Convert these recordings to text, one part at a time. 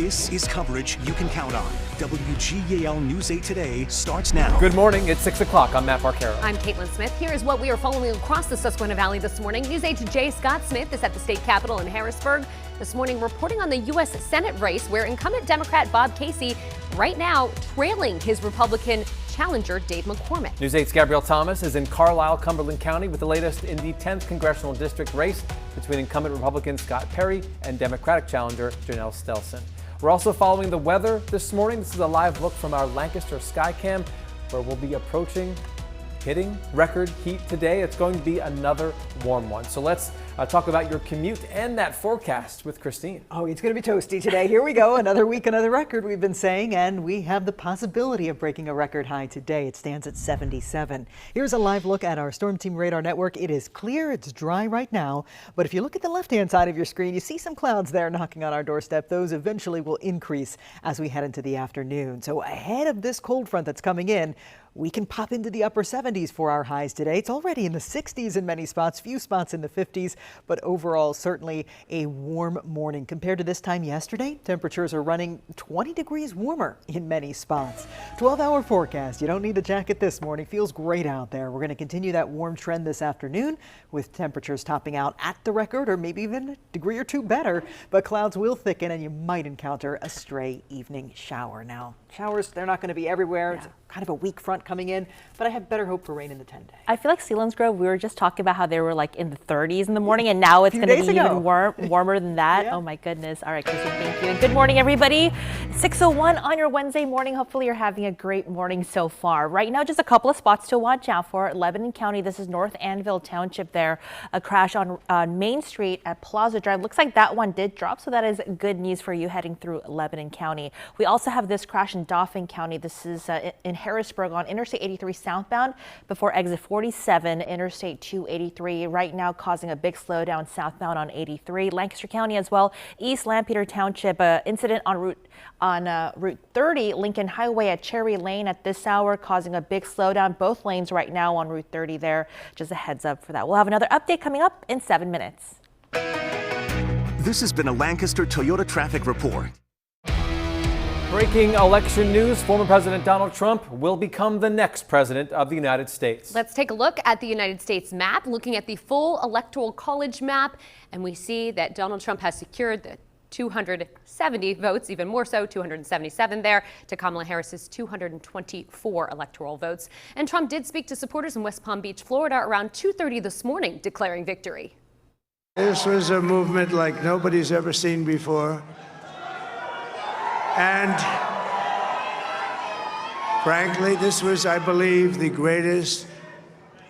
This is coverage you can count on. WGAL News 8 Today starts now. Good morning. It's 6 o'clock. I'm Matt Barquero. I'm Caitlin Smith. Here is what we are following across the Susquehanna Valley this morning. News 8's Jay Scott Smith is at the state capitol in Harrisburg this morning, reporting on the U.S. Senate race where incumbent Democrat Bob Casey right now trailing his Republican challenger Dave McCormick. News 8's Gabrielle Thomas is in Carlisle, Cumberland County with the latest in the 10th congressional district race between incumbent Republican Scott Perry and Democratic challenger Janelle Stelson. We're also following the weather this morning. This is a live look from our Lancaster Skycam where we'll be hitting record heat today. It's going to be another warm one. So let's talk about your commute and that forecast with Christine. Oh, it's going to be toasty today. Here we go. Another week, another record we've been saying, and we have the possibility of breaking a record high today. It stands at 77. Here's a live look at our Storm Team radar network. It is clear. It's dry right now. But if you look at the left-hand side of your screen, you see some clouds there knocking on our doorstep. Those eventually will increase as we head into the afternoon. So ahead of this cold front that's coming in, we can pop into the upper 70s for our highs today. It's already in the 60s in many spots, few spots in the 50s, but overall certainly a warm morning. Compared to this time yesterday, temperatures are running 20 degrees warmer in many spots. 12-hour forecast. You don't need a jacket this morning. Feels great out there. We're going to continue that warm trend this afternoon with temperatures topping out at the record or maybe even a degree or two better, but clouds will thicken and you might encounter a stray evening shower. Now, showers, they're not going to be everywhere. It's kind of a weak front coming in, but I have better hope for rain in the 10-day. I feel like Selinsgrove, we were just talking about how they were like in the 30s in the morning, and now it's going to be even warmer than that. Yeah. Oh my goodness. All right, Chrissy, thank you. And good morning, everybody. 6:01 on your Wednesday morning. Hopefully you're having a great morning so far. Right now, just a couple of spots to watch out for. Lebanon County, this is North Anvil Township there. A crash on Main Street at Plaza Drive. Looks like that one did drop, so that is good news for you heading through Lebanon County. We also have this crash in Dauphin County. This is in Harrisburg on Interstate 83 southbound before exit 47, Interstate 283 right now causing a big slowdown southbound on 83. Lancaster County as well, East Lampeter Township, incident on Route 30, Lincoln Highway at Cherry Lane at this hour causing a big slowdown. Both lanes right now on Route 30 there. Just a heads up for that. We'll have another update coming up in 7 minutes. This has been a Lancaster Toyota traffic report. Breaking election news, former President Donald Trump will become the next president of the United States. Let's take a look at the United States map, looking at the full Electoral College map, and we see that Donald Trump has secured the 270 votes, even more so, 277 there, to Kamala Harris's 224 electoral votes. And Trump did speak to supporters in West Palm Beach, Florida, around 2:30 this morning, declaring victory. This was a movement like nobody's ever seen before. And frankly, this was, I believe, the greatest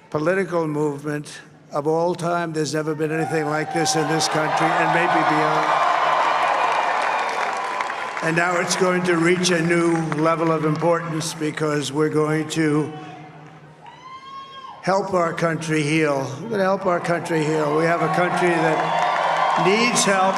political movement of all time. There's never been anything like this in this country and maybe beyond. And now it's going to reach a new level of importance because we're going to help our country heal. We're going to help our country heal. We have a country that needs help.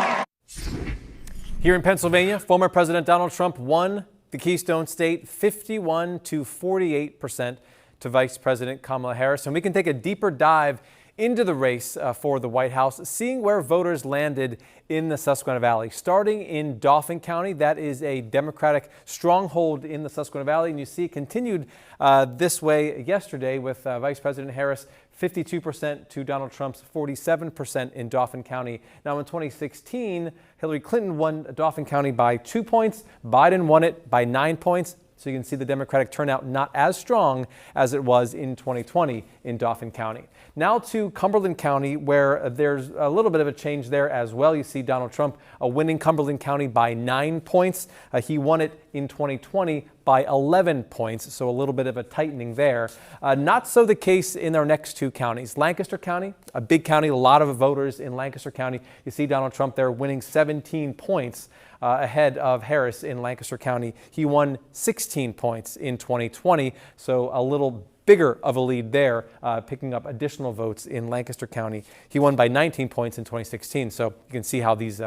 Here in Pennsylvania, former President Donald Trump won the Keystone State 51 to 48% to Vice President Kamala Harris. And we can take a deeper dive into the race for the White House, seeing where voters landed in the Susquehanna Valley. Starting in Dauphin County, that is a Democratic stronghold in the Susquehanna Valley. And you see it continued this way yesterday with Vice President Harris 52% to Donald Trump's 47% in Dauphin County. Now in 2016, Hillary Clinton won Dauphin County by 2 points. Biden won it by 9 points. So you can see the Democratic turnout not as strong as it was in 2020 in Dauphin County. Now to Cumberland County, where there's a little bit of a change there as well. You see Donald Trump winning Cumberland County by 9 points. He won it in 2020 by 11 points, so a little bit of a tightening there. Not so the case in our next two counties. Lancaster County, a big county, a lot of voters in Lancaster County. You see Donald Trump there winning 17 points ahead of Harris in Lancaster County. He won 16 points in 2020, so a little bigger of a lead there, picking up additional votes in Lancaster County. He won by 19 points in 2016, so you can see how these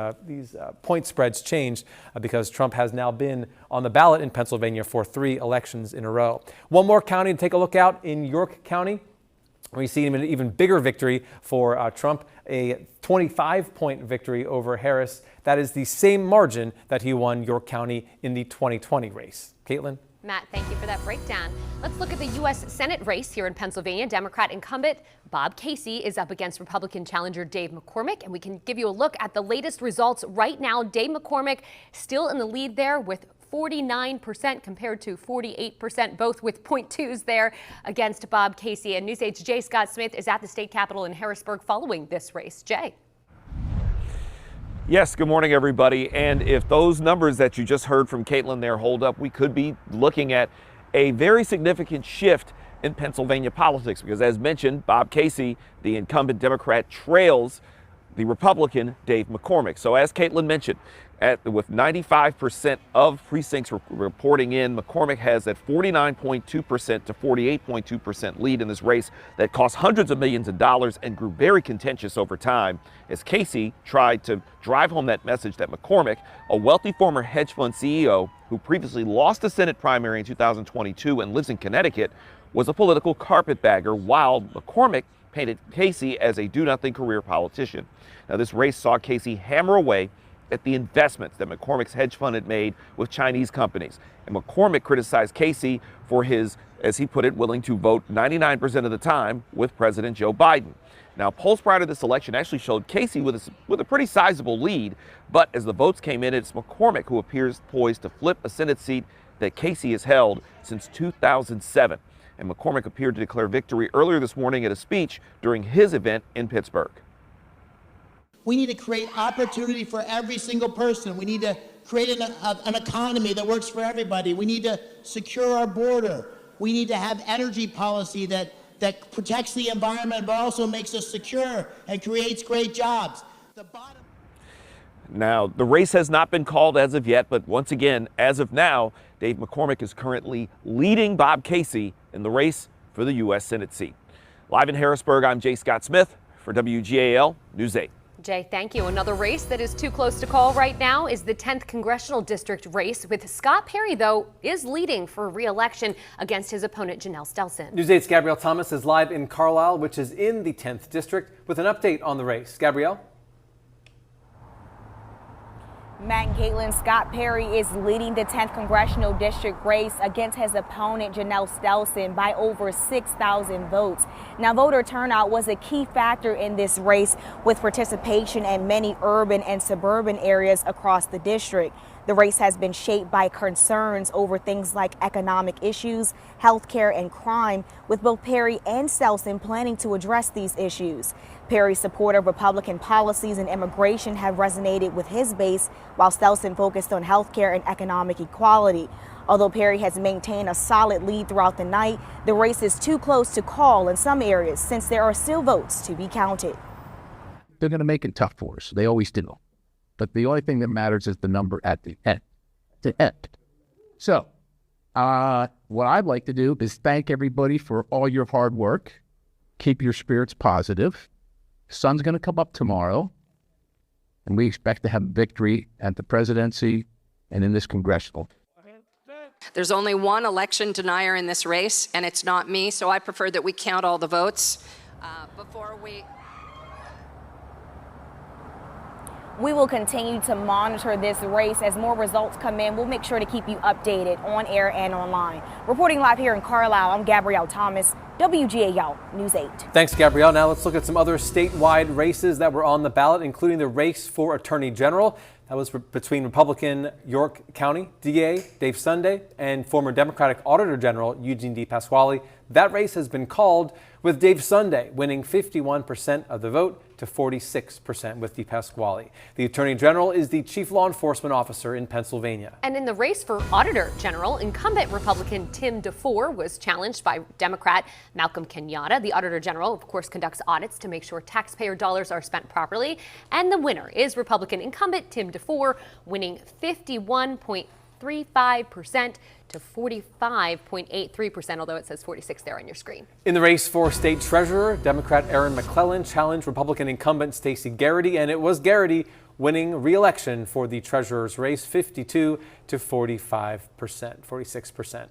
point spreads changed because Trump has now been on the ballot in Pennsylvania for 3 elections in a row. One more county to take a look at in York County. We see an even bigger victory for Trump, a 25-point victory over Harris. That is the same margin that he won York County in the 2020 race. Caitlin? Matt, thank you for that breakdown. Let's look at the U.S. Senate race here in Pennsylvania. Democrat incumbent Bob Casey is up against Republican challenger Dave McCormick, and we can give you a look at the latest results right now. Dave McCormick still in the lead there with 49% compared to 48%, both with .2s there against Bob Casey. And News 8's Jay Scott Smith is at the state capitol in Harrisburg following this race. Jay. Yes, good morning, everybody. And if those numbers that you just heard from Caitlin there hold up, we could be looking at a very significant shift in Pennsylvania politics because, as mentioned, Bob Casey, the incumbent Democrat, trails the Republican Dave McCormick. So as Caitlin mentioned, with 95% of precincts reporting in, McCormick has that 49.2% to 48.2% lead in this race that cost hundreds of millions of dollars and grew very contentious over time as Casey tried to drive home that message that McCormick, a wealthy former hedge fund CEO who previously lost the Senate primary in 2022 and lives in Connecticut, was a political carpetbagger, while McCormick painted Casey as a do-nothing career politician. Now, this race saw Casey hammer away at the investments that McCormick's hedge fund had made with Chinese companies. And McCormick criticized Casey for his, as he put it, willing to vote 99% of the time with President Joe Biden. Now, polls prior to this election actually showed Casey with a pretty sizable lead, but as the votes came in, it's McCormick who appears poised to flip a Senate seat that Casey has held since 2007. And McCormick appeared to declare victory earlier this morning at a speech during his event in Pittsburgh. We need to create opportunity for every single person. We need to create an economy that works for everybody. We need to secure our border. We need to have energy policy that protects the environment but also makes us secure and creates great jobs. Now, the race has not been called as of yet, but once again, as of now, Dave McCormick is currently leading Bob Casey in the race for the U.S. Senate seat. Live in Harrisburg, I'm Jay Scott Smith for WGAL News 8. Jay, thank you. Another race that is too close to call right now is the 10th congressional district race, with Scott Perry, though, is leading for re-election against his opponent, Janelle Stelson. News 8's Gabrielle Thomas is live in Carlisle, which is in the 10th district, with an update on the race. Gabrielle? Matt and Caitlin, Scott Perry is leading the 10th congressional district race against his opponent Janelle Stelson by over 6,000 votes. Now, voter turnout was a key factor in this race, with participation in many urban and suburban areas across the district. The race has been shaped by concerns over things like economic issues, healthcare, and crime, with both Perry and Stelson planning to address these issues. Perry's support of Republican policies and immigration have resonated with his base, while Stelson focused on healthcare and economic equality. Although Perry has maintained a solid lead throughout the night, the race is too close to call in some areas since there are still votes to be counted. They're going to make it tough for us. They always do. But the only thing that matters is the number at the end. So, what I'd like to do is thank everybody for all your hard work. Keep your spirits positive. Sun's going to come up tomorrow, and we expect to have victory at the presidency and in this congressional. There's only one election denier in this race, and it's not me, so I prefer that we count all the votes before we... We will continue to monitor this race as more results come in. We'll make sure to keep you updated on air and online. Reporting live here in Carlisle, I'm Gabrielle Thomas, WGAL News 8. Thanks, Gabrielle. Now let's look at some other statewide races that were on the ballot, including the race for Attorney General. That was between Republican York County DA Dave Sunday and former Democratic Auditor General Eugene DePasquale. That race has been called, with Dave Sunday winning 51% of the vote to 46% with DePasquale. The Attorney General is the chief law enforcement officer in Pennsylvania. And in the race for Auditor General, incumbent Republican Tim DeFore was challenged by Democrat Malcolm Kenyatta. The Auditor General, of course, conducts audits to make sure taxpayer dollars are spent properly. And the winner is Republican incumbent Tim DeFore, winning 51.35% to 45.83%, although it says 46 there on your screen. In the race for state treasurer, Democrat Aaron McClellan challenged Republican incumbent Stacey Garrity, and it was Garrity winning re-election for the treasurer's race, 52 to 46%.